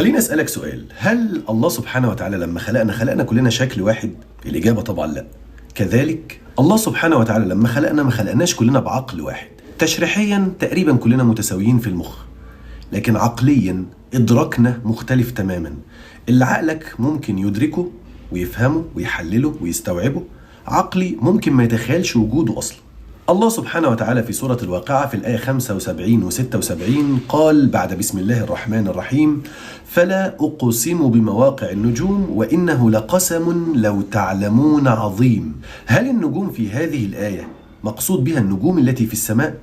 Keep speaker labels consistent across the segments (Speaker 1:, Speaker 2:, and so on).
Speaker 1: خليني أسألك سؤال، هل الله سبحانه وتعالى لما خلقنا كلنا شكل واحد؟ الإجابة طبعا لا. كذلك الله سبحانه وتعالى لما خلقنا ما خلقناش كلنا بعقل واحد. تشريحيا تقريبا كلنا متساويين في المخ، لكن عقليا إدراكنا مختلف تماما. اللي عقلك ممكن يدركه ويفهمه ويحلله ويستوعبه، عقلي ممكن ما يتخيلش وجوده أصلا. الله سبحانه وتعالى في سورة الواقعة في الآية 75 و 76 قال بعد بسم الله الرحمن الرحيم: فلا أقسم بمواقع النجوم وإنه لقسم لو تعلمون عظيم. هل النجوم في هذه الآية مقصود بها النجوم التي في السماء؟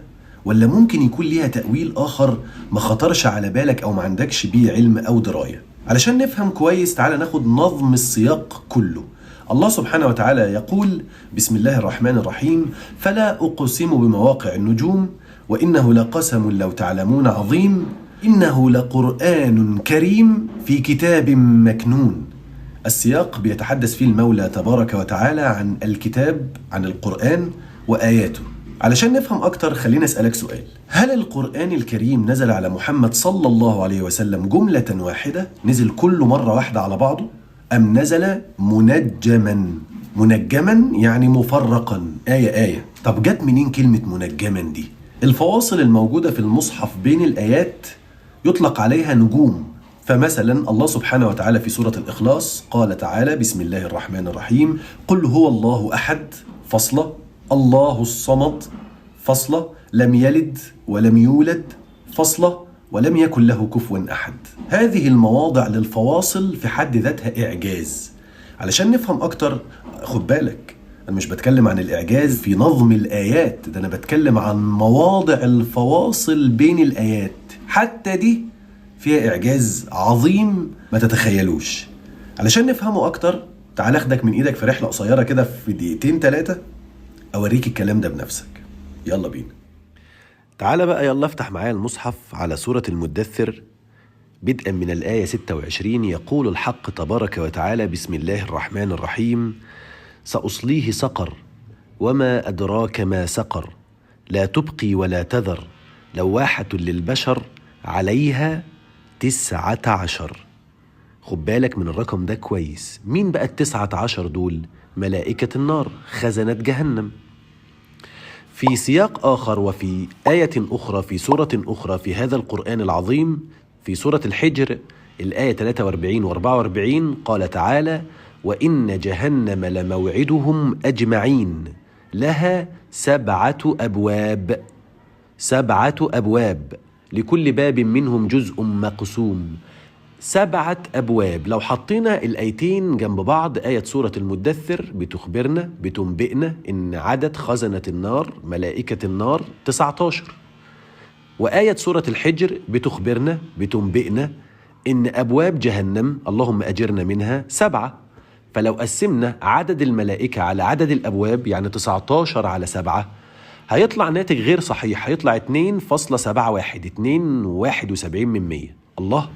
Speaker 1: ولا ممكن يكون ليها تأويل آخر ما خطرش على بالك أو ما عندكش بيه علم أو دراية؟ علشان نفهم كويس تعالى ناخد نظم السياق كله. الله سبحانه وتعالى يقول بسم الله الرحمن الرحيم: فلا أقسم بمواقع النجوم وإنه لقسم لو تعلمون عظيم إنه لقرآن كريم في كتاب مكنون. السياق بيتحدث فيه المولى تبارك وتعالى عن الكتاب، عن القرآن وآياته. علشان نفهم أكتر خلينا أسألك سؤال، هل القرآن الكريم نزل على محمد صلى الله عليه وسلم جملة واحدة، نزل كله مرة واحدة على بعضه، أم نزل منجما؟ منجما يعني مفرقا آية آية. طب جت منين كلمة منجما دي؟ الفواصل الموجودة في المصحف بين الآيات يطلق عليها نجوم. فمثلا الله سبحانه وتعالى في سورة الإخلاص قال تعالى بسم الله الرحمن الرحيم: قل هو الله أحد فصلة الله الصمد فصلة لم يلد ولم يولد فصلة ولم يكن له كفوا أحد. هذه المواضع للفواصل في حد ذاتها إعجاز. علشان نفهم أكتر خد بالك، أنا مش بتكلم عن الإعجاز في نظم الآيات، ده أنا بتكلم عن مواضع الفواصل بين الآيات، حتى دي فيها إعجاز عظيم ما تتخيلوش. علشان نفهمه أكتر تعال أخدك من إيدك في رحلة قصيرة كده في دقيقتين 3 أوريك الكلام ده بنفسك. يلا بينا. تعال بقى يلا افتح معايا المصحف على سورة المدثر بدءا من الآية 26. يقول الحق تبارك وتعالى بسم الله الرحمن الرحيم: سأصليه سقر وما أدراك ما سقر لا تبقي ولا تذر لواحة للبشر عليها 19. خد بالك من الرقم ده كويس. مين بقى 19 دول؟ ملائكة النار، خزنة جهنم. في سياق آخر وفي آية أخرى في سورة أخرى في هذا القرآن العظيم في سورة الحجر الآية 43 و 44 قال تعالى: وإن جهنم لموعدهم أجمعين لها 7 أبواب. 7 أبواب لكل باب منهم جزء مقسوم. 7 أبواب. لو حطينا الآيتين جنب بعض، آية سورة المدثر بتخبرنا بتنبئنا إن عدد خزنة النار ملائكة النار 19، وآية سورة الحجر بتخبرنا بتنبئنا إن أبواب جهنم اللهم أجرنا منها 7. فلو قسمنا عدد الملائكة على عدد الأبواب يعني 19 على 7 هيطلع ناتج غير صحيح، هيطلع 2.71 2.71%. الله،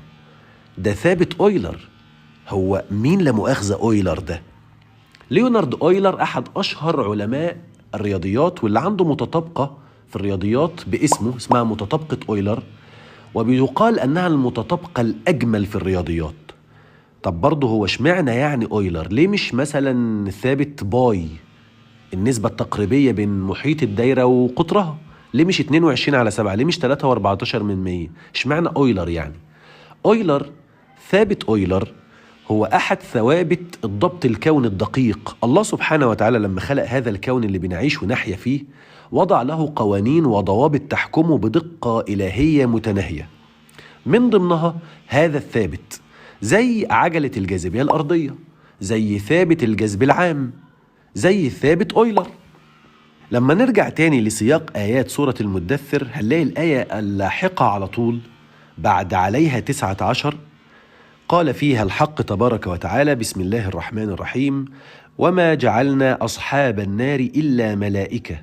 Speaker 1: ده ثابت أويلر. هو مين لا مؤاخذة أويلر ده؟ ليونارد أويلر أحد أشهر علماء الرياضيات، واللي عنده متطابقة في الرياضيات باسمه اسمها متطابقة أويلر، وبيقال أنها المتطابقة الأجمل في الرياضيات. طب برضه هو اشمعنى يعني أويلر؟ ليه مش مثلا ثابت باي، النسبة التقريبية بين محيط الدايرة وقطرها؟ ليه مش 22 على 7؟ ليه مش 3.14%؟ اشمعنى أويلر يعني؟ أويلر، ثابت أويلر هو أحد ثوابت الضبط الكون الدقيق. الله سبحانه وتعالى لما خلق هذا الكون اللي بنعيش ونحيا فيه وضع له قوانين وضوابط تحكمه بدقة إلهية متناهية، من ضمنها هذا الثابت، زي عجلة الجاذبية الأرضية، زي ثابت الجذب العام، زي ثابت أويلر. لما نرجع تاني لسياق آيات سورة المدثر هنلاقي الآية اللاحقة على طول بعد عليها 19 قال فيها الحق تبارك وتعالى بسم الله الرحمن الرحيم: وما جعلنا أصحاب النار إلا ملائكة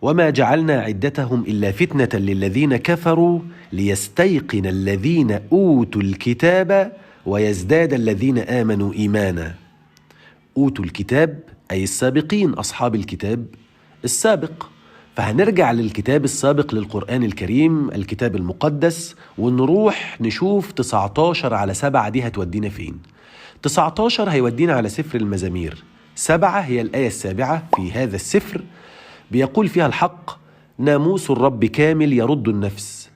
Speaker 1: وما جعلنا عدتهم إلا فتنة للذين كفروا ليستيقن الذين أوتوا الكتاب ويزداد الذين آمنوا إيمانا. أوتوا الكتاب أي السابقين، أصحاب الكتاب السابق. فهنرجع للكتاب السابق للقرآن الكريم، الكتاب المقدس، ونروح نشوف 19/7 دي هتودينا فين. 19 هيودينا على سفر المزامير. 7 هي الآية 7 في هذا السفر، بيقول فيها الحق: ناموس الرب كامل يرد النفس،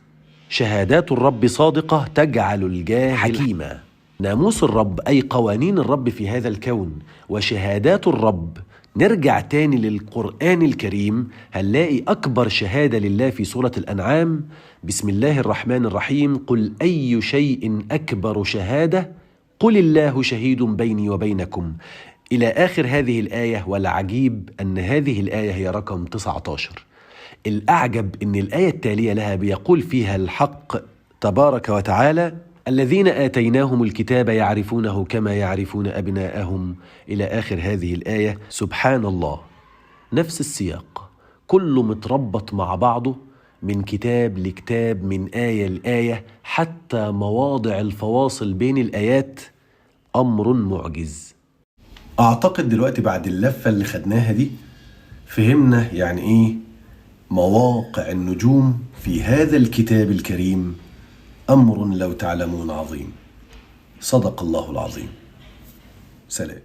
Speaker 1: شهادات الرب صادقة تجعل الجاهل حكيما. ناموس الرب أي قوانين الرب في هذا الكون، وشهادات الرب. نرجع تاني للقرآن الكريم، هنلاقي أكبر شهادة لله في سورة الأنعام: بسم الله الرحمن الرحيم، قل أي شيء أكبر شهادة قل الله شهيد بيني وبينكم، إلى آخر هذه الآية. والعجيب أن هذه الآية هي رقم 19. الأعجب أن الآية التالية لها بيقول فيها الحق تبارك وتعالى: الذين آتيناهم الكتاب يعرفونه كما يعرفون أبناءهم، إلى آخر هذه الآية. سبحان الله، نفس السياق، كله متربط مع بعضه، من كتاب لكتاب، من آية لآية، حتى مواضع الفواصل بين الآيات أمر معجز. أعتقد دلوقتي بعد اللفة اللي خدناها دي فهمنا يعني إيه مواقع النجوم في هذا الكتاب الكريم. أمر لو تعلمون عظيم. صدق الله العظيم. سلام.